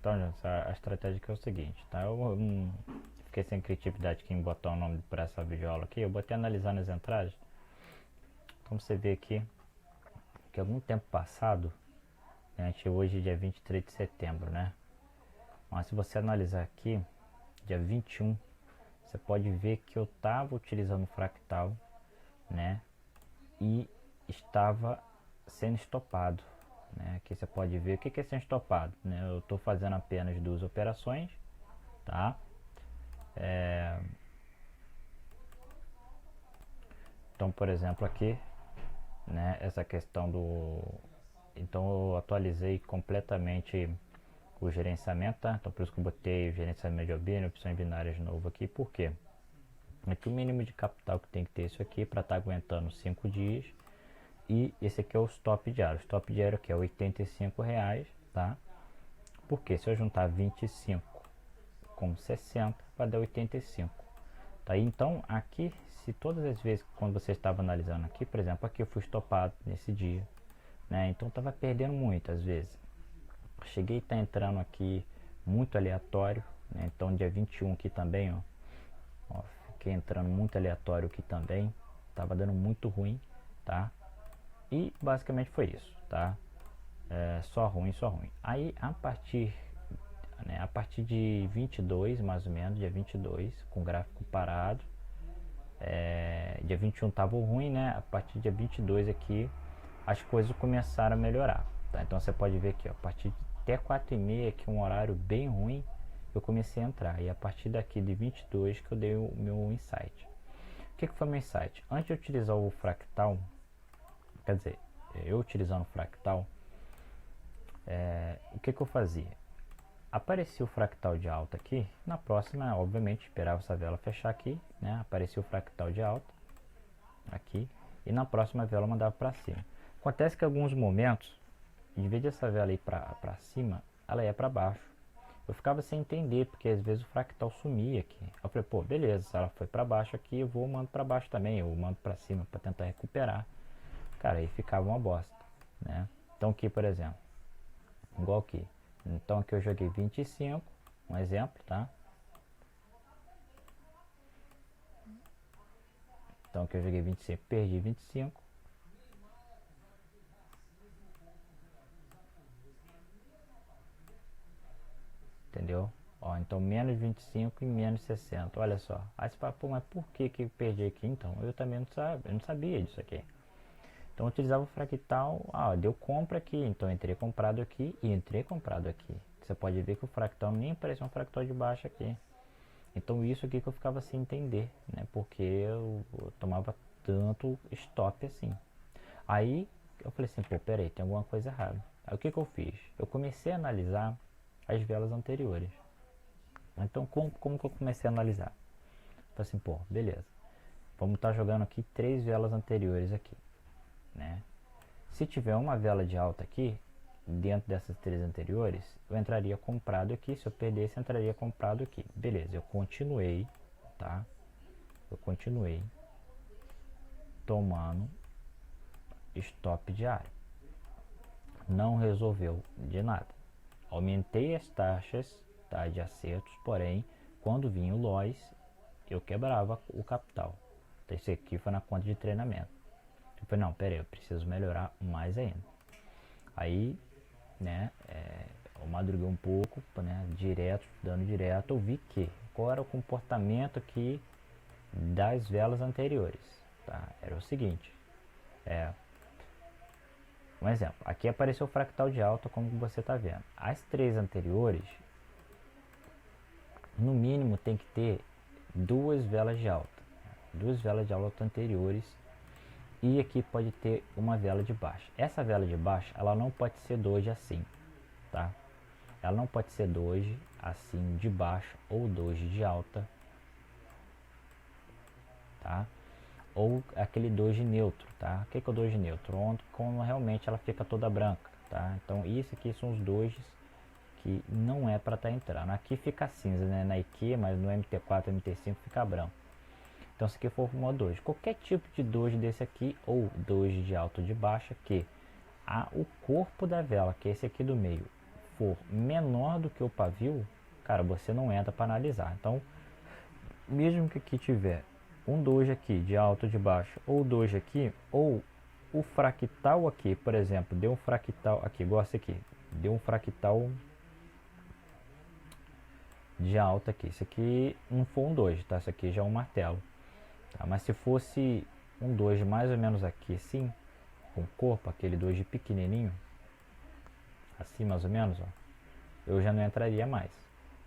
Então, gente, a estratégia aqui é o seguinte, tá? Eu fiquei sem criatividade aqui em botar o nome para essa videoaula aqui. Eu botei analisar nas entradas. Como você vê aqui, que algum tempo passado, né, a gente hoje é dia 23 de setembro, né? Mas se você analisar aqui, dia 21, você pode ver que eu estava utilizando o fractal, né? E estava sendo estopado, né? Aqui você pode ver o que é sendo estopado, né? Eu estou fazendo apenas duas operações, tá? Então, por exemplo, aqui, né? Essa questão do... Então eu atualizei completamente o gerenciamento, tá? Então por isso que eu botei o gerenciamento de OBN, opções binárias de novo aqui. Por quê? Aqui o mínimo de capital que tem que ter isso aqui para estar aguentando 5 dias. E esse aqui é o stop diário. O stop diário aqui é R$85, tá? Porque se eu juntar 25 com 60 vai dar 85. Tá? Então aqui, se todas as vezes quando você estava analisando aqui, por exemplo, aqui eu fui estopado nesse dia, né? Então estava perdendo muito às vezes. Cheguei a estar entrando aqui muito aleatório, né? Então dia 21 aqui também, ó, fiquei entrando muito aleatório aqui também, tava dando muito ruim, tá? E basicamente foi isso, tá? Só ruim, só ruim. Aí a partir, né, a partir de 22, mais ou menos, dia 22, com o gráfico parado, dia 21 tava ruim, né? A partir de dia 22 aqui, as coisas começaram a melhorar, tá? Então você pode ver aqui, ó, a partir de até 4h30, que é um horário bem ruim, eu comecei a entrar. E a partir daqui de 22 que eu dei o meu insight. O que foi meu insight? Antes de utilizar o fractal, quer dizer, eu utilizando o fractal, o que eu fazia? Apareceu o fractal de alta aqui, na próxima, obviamente, esperava essa vela fechar aqui, né? Apareceu o fractal de alta aqui, e na próxima vela eu mandava para cima. Acontece que em alguns momentos, em vez dessa vela ir para cima, ela ia para baixo. Eu ficava sem entender, porque às vezes o fractal sumia aqui. Eu falei, pô, beleza, se ela foi para baixo aqui, eu vou mando para baixo também, eu mando para cima para tentar recuperar. Cara, aí ficava uma bosta, né? Então aqui, por exemplo, igual aqui. Então aqui eu joguei 25, um exemplo, tá? Então aqui eu joguei 25, perdi 25. Entendeu? Ó, então menos 25 e menos 60, olha só. Aí você fala, pô, mas por que eu perdi aqui então? Eu também não sabia disso aqui. Então eu utilizava o fractal, deu compra aqui, então entrei comprado aqui e entrei comprado aqui. Você pode ver que o fractal nem apareceu um fractal de baixo aqui. Então isso aqui que eu ficava sem entender, né? Porque eu tomava tanto stop assim. Aí eu falei assim, pô, peraí, tem alguma coisa errada. Aí o que eu fiz? Eu comecei a analisar as velas anteriores. Então como que eu comecei a analisar? Falei assim, pô, beleza. Vamos estar jogando aqui 3 velas anteriores aqui, né? Se tiver uma vela de alta aqui, dentro dessas 3 anteriores, eu entraria comprado aqui. Se eu perdesse, eu entraria comprado aqui. Beleza, eu continuei, tá? Eu continuei tomando stop diário. Não resolveu de nada. Aumentei as taxas, tá, de acertos, porém, quando vinha o loss, eu quebrava o capital. Então, isso aqui foi na conta de treinamento. Eu falei, não, pera aí, eu preciso melhorar mais ainda. Aí, né, eu madruguei um pouco, né, dando direto, eu vi que qual era o comportamento aqui das velas anteriores, tá? Era o seguinte, um exemplo, aqui apareceu o fractal de alta, como você está vendo. As 3 anteriores, no mínimo tem que ter 2 velas de alta, 2 velas de alta anteriores, e aqui pode ter uma vela de baixa. Essa vela de baixa, ela não pode ser doji assim, tá? Ela não pode ser doji assim de baixa ou doji de alta, tá? Ou aquele doji neutro, tá? O que é o doji neutro? Onde como realmente ela fica toda branca, tá? Então isso aqui são os dojis que não é para estar entrando. Aqui fica cinza, né? Na IQ, mas no MT4, MT5 fica branco. Então se aqui for o modo doji, qualquer tipo de doji desse aqui, ou doji de alta ou de baixa, que o corpo da vela, que é esse aqui do meio, for menor do que o pavio, cara, você não entra para analisar. Então, mesmo que aqui tiver um doji aqui de alto ou de baixo, ou doji aqui, ou o fractal aqui, por exemplo, deu um fractal aqui, igual esse aqui, deu um fractal de alta aqui. Isso aqui não foi um doji, tá? Isso aqui já é um martelo, tá? Mas se fosse um doji mais ou menos aqui, sim, com corpo, aquele doji pequenininho, assim mais ou menos, ó, eu já não entraria mais,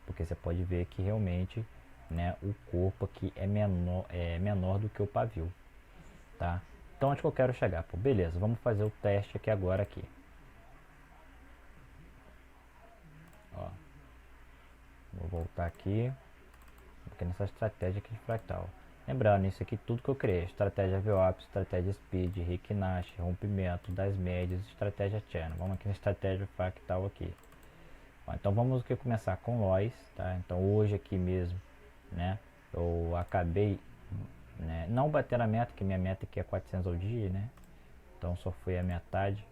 porque você pode ver que realmente, né, o corpo aqui é menor do que o pavio, tá? Então onde que eu quero chegar? Pô, beleza, vamos fazer o teste aqui agora aqui. Ó, vou voltar aqui nessa estratégia aqui de fractal. Lembrando, isso aqui tudo que eu criei: estratégia VWAP, estratégia Speed, Rick Nash, rompimento das médias, estratégia Channel. Vamos aqui na estratégia fractal aqui. Ó, então vamos aqui começar com Lois, tá? Então hoje aqui mesmo, né, eu acabei, né, não bater a meta, que minha meta aqui é 400 ao dia, né? Então só foi a metade.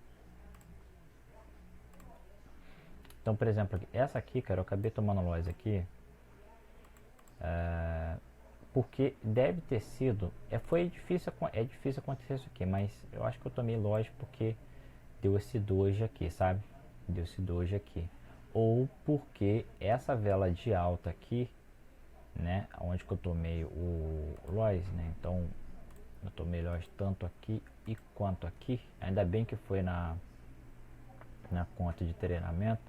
Então, por exemplo, essa aqui, cara, eu acabei tomando Lois aqui, porque deve ter sido, é difícil acontecer isso aqui, mas eu acho que eu tomei Lois porque deu esse doji aqui, sabe? Deu esse doji aqui. Ou porque essa vela de alta aqui, né, onde que eu tomei o Lois, né? Então eu tomei Lois tanto aqui e quanto aqui. Ainda bem que foi na conta de treinamento.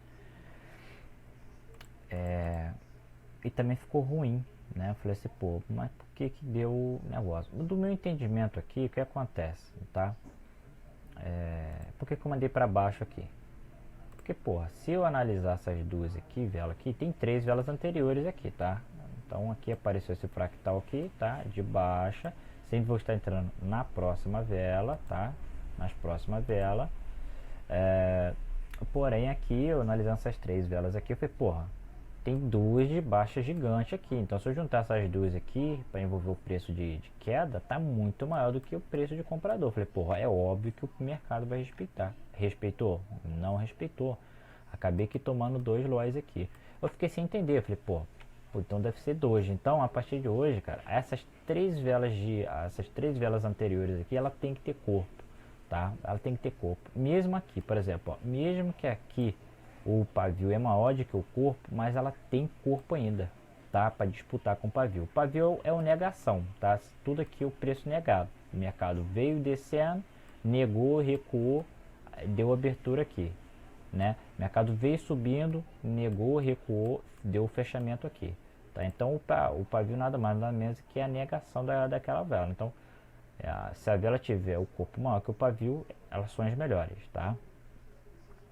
E também ficou ruim, né? Eu falei assim, pô, mas por que que deu o negócio? Do meu entendimento aqui, o que acontece, tá? Por que que eu mandei para baixo aqui? Porque, porra, se eu analisar essas duas aqui, vela aqui, tem 3 velas anteriores aqui, tá? Então aqui apareceu esse fractal aqui, tá? De baixa. Sempre vou estar entrando na próxima vela, tá? Nas próximas velas. Porém aqui, eu analisando essas 3 velas aqui, eu falei, porra, tem duas de baixa gigante aqui. Então se eu juntar essas duas aqui, para envolver o preço de queda, tá muito maior do que o preço de comprador. Eu falei, porra, é óbvio que o mercado vai respeitar. Respeitou? Não respeitou. Acabei que tomando 2 lois aqui. Eu fiquei sem entender. Eu falei, pô, então deve ser doji. Então a partir de hoje, cara, essas 3 velas anteriores aqui, ela tem que ter corpo, tá? Ela tem que ter corpo. Mesmo aqui, por exemplo, ó, mesmo que aqui o pavio é maior do que o corpo, mas ela tem corpo ainda, tá? Para disputar com o pavio. O pavio é o negação, tá? Tudo aqui é o preço negado. O mercado veio descendo, negou, recuou, deu abertura aqui, né? O mercado veio subindo, negou, recuou, deu o fechamento aqui, tá? Então o pavio nada mais nada menos que a negação daquela vela. Então se a vela tiver o corpo maior que o pavio, elas são as melhores, tá?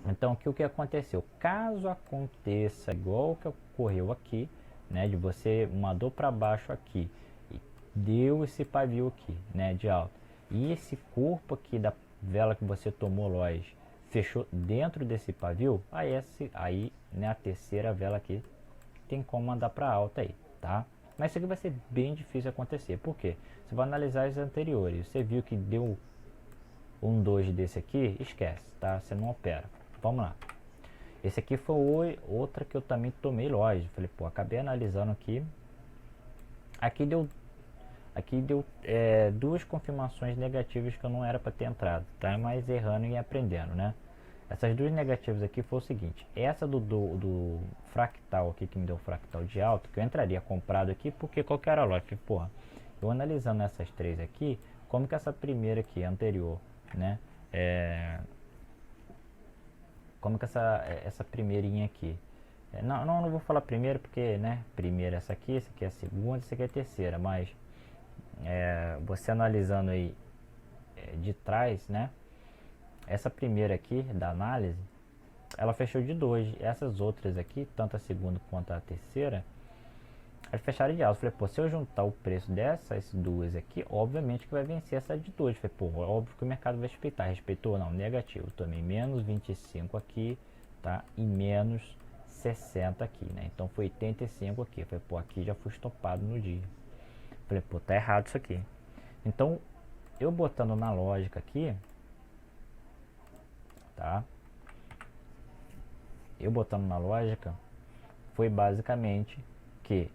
Então o que aconteceu? Caso aconteça igual o que ocorreu aqui, né, de você mandou para baixo aqui e deu esse pavio aqui, né, de alto, e esse corpo aqui da vela que você tomou Lois fechou dentro desse pavio, aí né, a terceira vela aqui tem como mandar para alta aí, tá? Mas isso aqui vai ser bem difícil acontecer. Por quê? Você vai analisar as anteriores, você viu que deu um doji desse aqui, esquece, tá? Você não opera. Vamos lá. Esse aqui foi outra que eu também tomei loja. Falei, pô, acabei analisando aqui. Aqui deu 2 confirmações negativas que eu não era para ter entrado, tá? Mas errando e aprendendo, né? Essas 2 negativas aqui foi o seguinte: essa do fractal aqui, que me deu fractal de alto, que eu entraria comprado aqui, porque qual que era a lógica? Porra, eu analisando essas 3 aqui, como que essa primeira aqui, anterior, né? Como que essa primeirinha aqui, não vou falar primeiro porque, né, primeira essa aqui é a segunda, essa aqui é a terceira, mas você analisando aí de trás, né, essa primeira aqui da análise, ela fechou de 2, essas outras aqui, tanto a segunda quanto a terceira, elas fecharam de alto. Falei, pô, se eu juntar o preço dessas duas aqui, obviamente que vai vencer essa de 2. Falei, pô, óbvio que o mercado vai respeitar. Respeitou? Não, negativo. Tomei menos 25 aqui, tá? E menos 60 aqui, né? Então foi 85 aqui. Falei, pô, aqui já fui estopado no dia. Falei, pô, tá errado isso aqui. Então, eu botando na lógica aqui, tá? eu botando na lógica, foi basicamente que,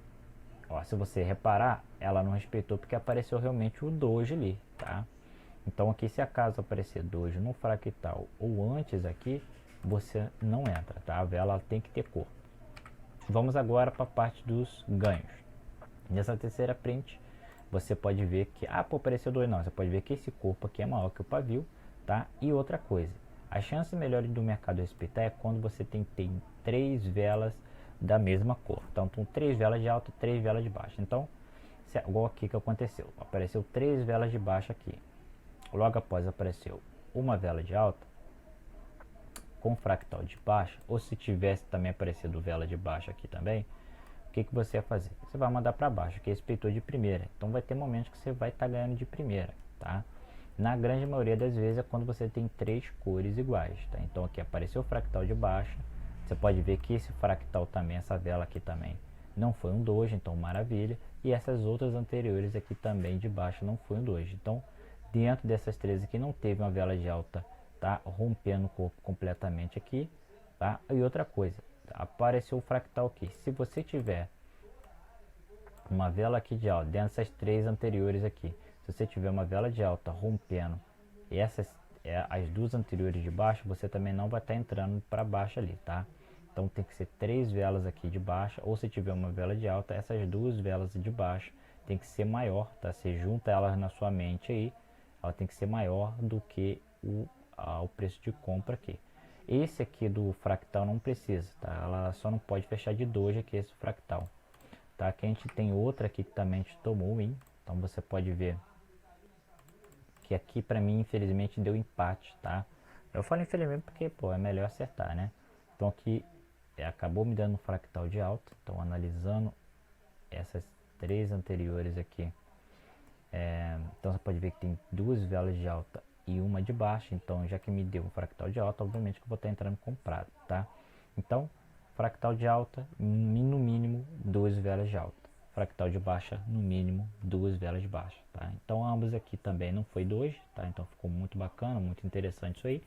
ó, se você reparar, ela não respeitou porque apareceu realmente o doji ali, tá? Então aqui, se acaso aparecer doji no fractal ou antes aqui, você não entra, tá? A vela tem que ter cor. Vamos agora para a parte dos ganhos. Nessa terceira print, você pode ver que, pô, apareceu dois, não, você pode ver que esse corpo aqui é maior que o pavio, tá? E outra coisa, a chance melhor do mercado respeitar é quando você tem três velas da mesma cor. Então, com três velas de alta, três velas de baixa. Então, igual aqui que aconteceu, apareceu três velas de baixa aqui. Logo após apareceu uma vela de alta com fractal de baixa, ou se tivesse também aparecido vela de baixa aqui também, o que você vai fazer? Você vai mandar para baixo, que respeitou de primeira. Então vai ter momentos que você vai estar ganhando de primeira, tá? Na grande maioria das vezes é quando você tem três cores iguais, tá? Então aqui apareceu o fractal de baixa. Você pode ver que esse fractal também, essa vela aqui também, não foi um doji, então maravilha. E essas outras anteriores aqui também de baixo não foi um doji. Então, dentro dessas três aqui não teve uma vela de alta, tá? Rompendo o corpo completamente aqui, tá? E outra coisa, apareceu o fractal aqui. Se você tiver uma vela aqui de alta, dessas três anteriores aqui, se você tiver uma vela de alta rompendo essas, as duas anteriores de baixo, você também não vai estar entrando para baixo ali, tá? Então tem que ser três velas aqui de baixa, ou se tiver uma vela de alta, essas duas velas de baixo tem que ser maior, tá? Você junta elas na sua mente aí, ela tem que ser maior do que o preço de compra aqui. Esse aqui do fractal não precisa, tá? Ela só não pode fechar de doji aqui esse fractal, tá? Aqui a gente tem outra aqui que também te tomou win, então você pode ver que aqui para mim infelizmente deu empate, tá? Eu falo infelizmente porque, pô, é melhor acertar, né? Então aqui acabou me dando um fractal de alta, então analisando essas três anteriores aqui, então você pode ver que tem duas velas de alta e uma de baixa. Então já que me deu um fractal de alta, obviamente que eu vou estar entrando comprado, tá? Então fractal de alta, no mínimo duas velas de alta, fractal de baixa, no mínimo duas velas de baixa, tá? Então ambos aqui também não foi doji, tá? Então ficou muito bacana, muito interessante isso aí.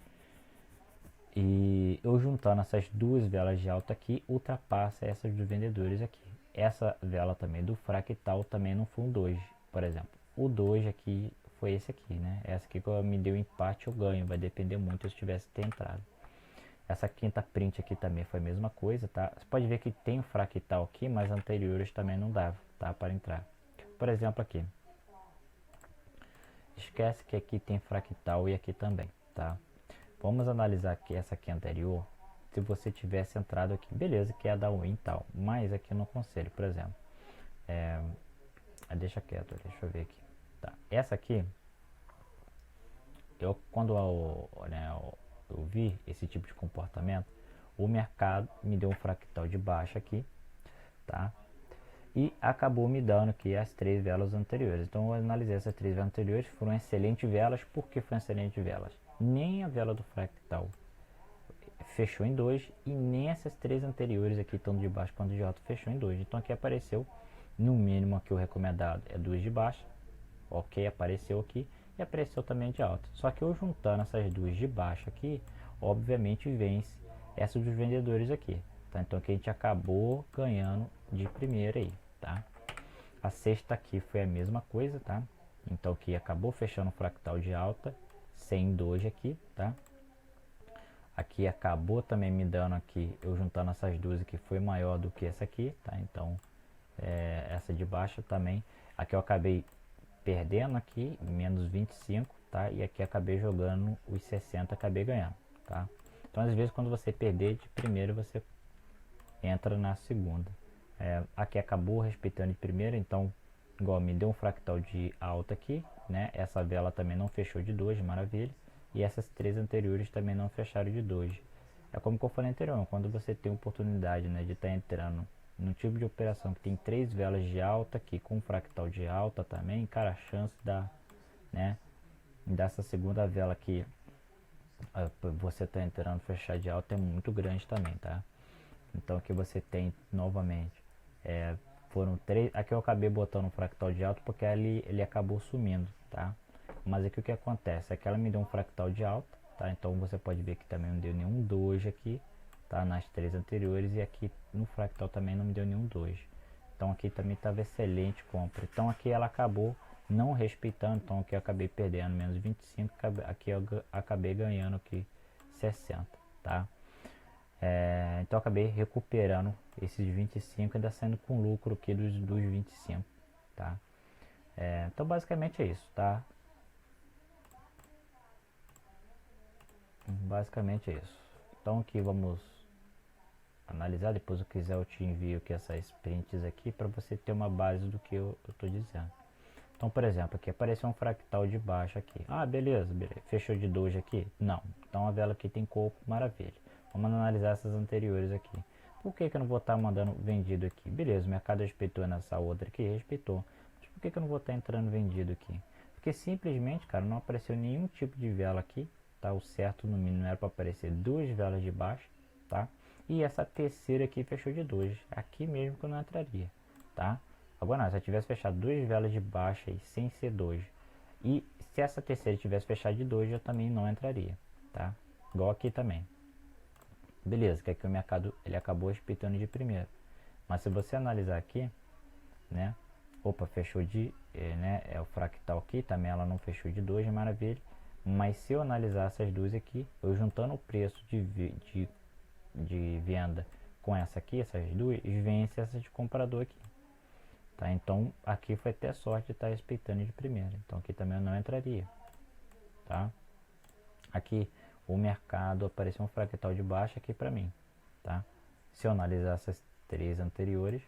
E eu juntando essas duas velas de alta aqui, ultrapassa essas dos vendedores aqui. Essa vela também do fractal também não foi um doji, por exemplo. O doji aqui foi esse aqui, né? Essa aqui que me deu empate ou ganho, vai depender muito se tivesse entrado. Essa quinta print aqui também foi a mesma coisa, tá? Você pode ver que tem o fractal aqui, mas anteriores também não dava, tá? Para entrar. Por exemplo aqui. Esquece que aqui tem fractal e aqui também, tá? Vamos analisar aqui essa aqui anterior. Se você tivesse entrado aqui, beleza, que é da win e tal, mas aqui eu não aconselho, por exemplo. Deixa quieto, deixa eu ver aqui. Tá, essa aqui, quando eu vi esse tipo de comportamento, o mercado me deu um fractal de baixa aqui, tá? E acabou me dando aqui as três velas anteriores. Então eu analisei essas três velas anteriores, foram excelentes velas. Por que foram excelentes velas? Nem a vela do fractal fechou em dois e nem essas três anteriores aqui, tanto de baixo quanto de alto, fechou em dois. Então aqui apareceu, no mínimo aqui o recomendado é duas de baixa, ok, apareceu aqui, e apareceu também de alta. Só que eu juntando essas duas de baixo aqui, obviamente vence essa dos vendedores aqui, tá? Então aqui a gente acabou ganhando de primeira aí, tá? A sexta aqui foi a mesma coisa, tá? Então aqui acabou fechando o fractal de alta, sem doji aqui, tá? Aqui acabou também me dando aqui, eu juntando essas duas aqui, foi maior do que essa aqui, tá? Então essa de baixo também, aqui eu acabei perdendo aqui, menos 25, tá? E aqui acabei jogando os 60, acabei ganhando, tá? Então às vezes quando você perder de primeiro, você entra na segunda. Aqui acabou respeitando de primeira, então igual me deu um fractal de alta aqui, né? Essa vela também não fechou de doji, maravilha. E essas três anteriores também não fecharam de doji. É como que eu falei anteriormente, quando você tem oportunidade, né, de estar entrando no tipo de operação que tem três velas de alta aqui com fractal de alta também, cara, a chance dessa segunda vela aqui você tá entrando fechar de alta é muito grande também, tá? Então aqui você tem novamente foram três, aqui eu acabei botando um fractal de alta porque ele acabou sumindo, tá? Mas aqui o que acontece é que ela me deu um fractal de alta, tá? Então você pode ver que também não deu nenhum doji aqui, tá? Nas 3 anteriores, e aqui no fractal também não me deu nenhum 2. Então aqui também estava excelente compra. Então aqui ela acabou não respeitando, então aqui eu acabei perdendo menos 25, aqui eu acabei ganhando aqui 60, tá? Então eu acabei recuperando esses 25 e ainda saindo com lucro aqui dos 25, tá? Então basicamente é isso, tá? Basicamente é isso. Então aqui vamos analisar, depois se eu quiser eu te envio aqui essas prints aqui para você ter uma base do que eu estou dizendo. Então, por exemplo, aqui apareceu um fractal de baixo aqui. Ah, beleza, beleza. Fechou de doji aqui? Não. Então a vela aqui tem corpo, maravilha. Vamos analisar essas anteriores aqui. Por que eu não vou estar mandando vendido aqui? Beleza, o mercado respeitou nessa outra aqui, respeitou. Mas por que eu não vou estar entrando vendido aqui? Porque simplesmente, cara, não apareceu nenhum tipo de vela aqui, tá? O certo no mínimo era para aparecer duas velas de baixo, tá? E essa terceira aqui fechou de doji. Aqui mesmo que eu não entraria, tá? Agora não, se eu tivesse fechado duas velas de baixa aí, sem ser doji, e se essa terceira tivesse fechado de doji, eu também não entraria, tá? Igual aqui também. Beleza, que aqui o mercado ele acabou respeitando de primeiro. Mas se você analisar aqui, né? Opa, fechou de, né? É o fractal aqui, também ela não fechou de doji, maravilha. Mas se eu analisar essas duas aqui, eu juntando o preço de venda com essa aqui, essas duas, vence essa de comprador aqui. Tá? Então aqui foi até sorte de estar respeitando de primeira. Então aqui também eu não entraria. Tá? Aqui o mercado apareceu um fractal de baixa aqui para mim. Tá? Se eu analisar essas três anteriores,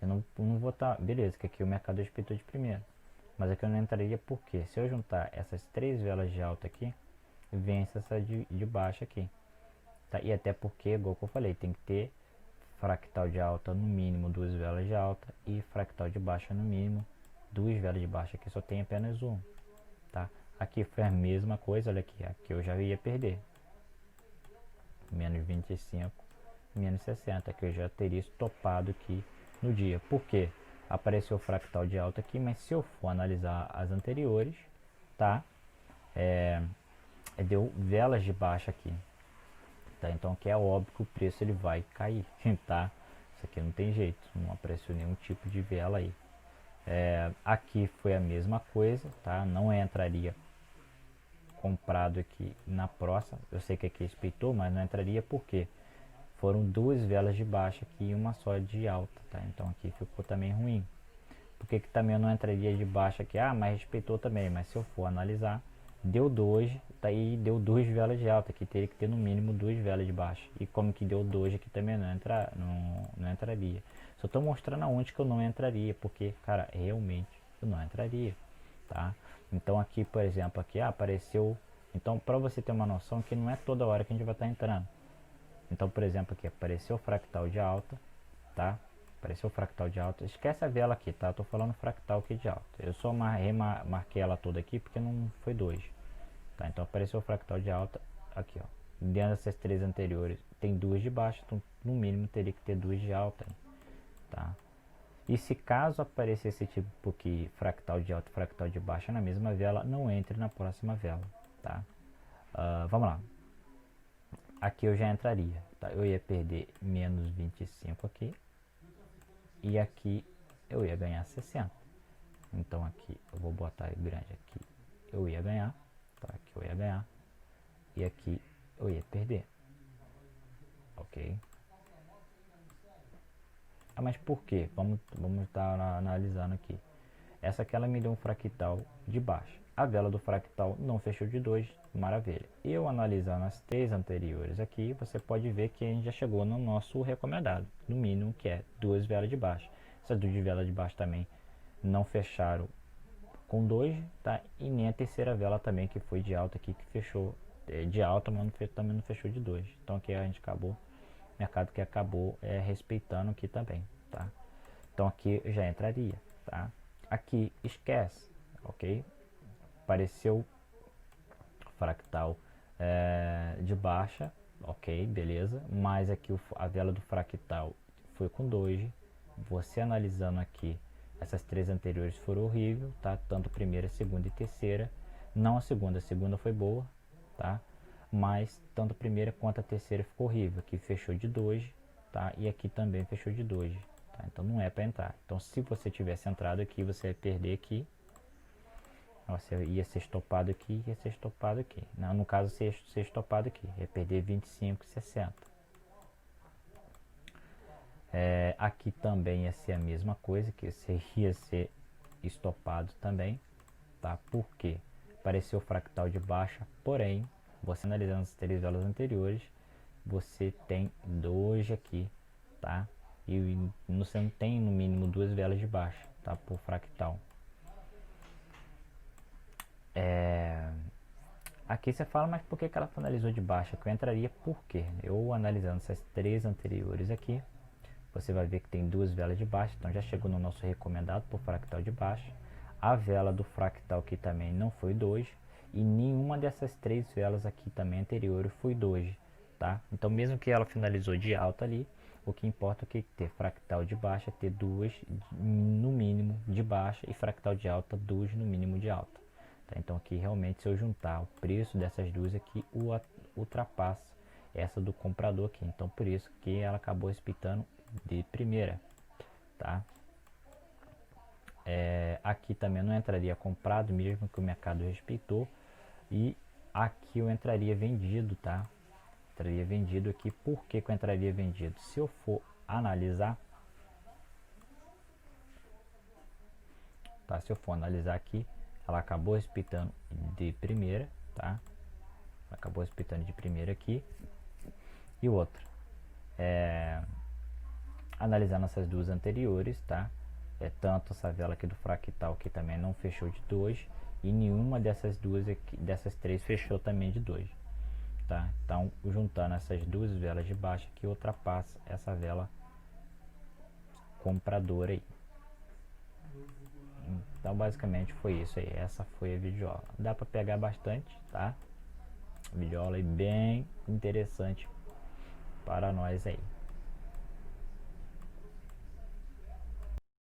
eu não vou estar... Beleza, que aqui o mercado respeitou de primeira. Mas aqui eu não entraria porque se eu juntar essas três velas de alta aqui, vence essa de baixa aqui. Tá? E até porque, igual que eu falei, tem que ter fractal de alta no mínimo duas velas de alta e fractal de baixa no mínimo duas velas de baixa. Aqui só tem apenas um, tá? Aqui foi a mesma coisa, olha aqui, aqui eu já ia perder menos 25, menos 60, que eu já teria estopado aqui no dia. Por quê? Apareceu o fractal de alta aqui, mas se eu for analisar as anteriores, tá? Deu velas de baixa aqui. Tá, então aqui é óbvio que o preço ele vai cair, tá? Isso aqui não tem jeito, não apareceu nenhum tipo de vela aí. Aqui foi a mesma coisa, tá? Não entraria comprado aqui na próxima. Eu sei que aqui respeitou, mas não entraria porque foram duas velas de baixa aqui e uma só de alta, tá? Então aqui ficou também ruim. Por que também eu não entraria de baixa aqui? Ah, mas respeitou também, mas se eu for analisar, deu doji, tá aí, deu duas velas de alta, que teria que ter no mínimo duas velas de baixa. E como que deu doji aqui também não entraria. Só estou mostrando aonde que eu não entraria, porque, cara, realmente eu não entraria, tá? Então aqui, por exemplo, aqui apareceu. Então, para você ter uma noção que não é toda hora que a gente vai estar entrando. Então, por exemplo, aqui apareceu o fractal de alta, tá? Apareceu o fractal de alta. Esquece a vela aqui, tá? Tô falando fractal aqui de alta. Eu só remarquei ela toda aqui porque não foi dois. Tá? Então apareceu o fractal de alta aqui, ó. Dentro dessas três anteriores tem duas de baixa, então no mínimo teria que ter duas de alta, tá? E se caso aparecer esse tipo aqui, fractal de alta e fractal de baixa na mesma vela, não entre na próxima vela, tá? Vamos lá. Aqui eu já entraria, tá? Eu ia perder menos 25 aqui. E aqui eu ia ganhar 60. Então aqui eu vou botar grande aqui. Eu ia ganhar, tá? Aqui eu ia ganhar. E aqui eu ia perder. Ok? Ah, mas por quê? Vamos estar analisando aqui. Essa aqui ela me deu um fractal de baixo. A vela do fractal não fechou de 2, maravilha. Eu analisando as três anteriores aqui, você pode ver que a gente já chegou no nosso recomendado, no mínimo, que é duas velas de baixo. Essas duas de vela de baixo também não fecharam com 2, tá? E nem a terceira vela também, que foi de alta aqui, que fechou de alta, mas também não fechou de 2. Então aqui a gente acabou, mercado que acabou respeitando aqui também, tá? Então aqui já entraria, tá? Aqui esquece, ok? Apareceu fractal de baixa, ok, beleza. Mas aqui a vela do fractal foi com doji. Você analisando aqui, essas três anteriores foram horríveis, tá? Tanto primeira, segunda e terceira. Não a segunda foi boa, tá? mas tanto a primeira quanto a terceira ficou horrível. Aqui fechou de doji, tá? E aqui também fechou de doji, tá? Então não é para entrar. Então se você tivesse entrado aqui, você ia perder aqui. Você ia ser estopado aqui, ia ser estopado aqui. Não, no caso, ser estopado aqui, ia perder 25,60. Aqui também ia ser a mesma coisa, que você ia ser estopado também, tá? Porque apareceu o fractal de baixa, porém, você analisando as 3 velas anteriores, você tem doji aqui, tá? E você não tem no mínimo 2 velas de baixa, tá? Por fractal. Aqui você fala, mas por que ela finalizou de baixa? Que eu entraria por quê? Eu analisando essas 3 anteriores aqui, você vai ver que tem 2 velas de baixa, então já chegou no nosso recomendado por fractal de baixa. A vela do fractal aqui também não foi doji, e nenhuma dessas 3 velas aqui também anteriores foi doji, tá? Então mesmo que ela finalizou de alta ali, o que importa é que ter fractal de baixa, ter 2 no mínimo de baixa e fractal de alta, 2 no mínimo de alta. Tá? Então aqui realmente, se eu juntar o preço dessas duas aqui, ultrapassa essa do comprador aqui. Então por isso que ela acabou respeitando de primeira, tá? Aqui também não entraria comprado, mesmo que o mercado respeitou, e aqui eu entraria vendido, tá? Entraria vendido aqui. Por que eu entraria vendido? Se eu for analisar, tá? Se eu for analisar aqui, ela acabou respeitando de primeira, tá? Ela acabou respeitando de primeira aqui. E outra, analisando essas duas anteriores, tá? Tanto essa vela aqui do fractal que também não fechou de 2, e nenhuma dessas duas aqui, dessas 3 fechou também de 2, tá? Então juntando essas duas velas de baixo que ultrapassa essa vela compradora aí. Então basicamente foi isso aí, essa foi a videoaula. Dá para pegar bastante, tá? Videoaula aí bem interessante para nós aí.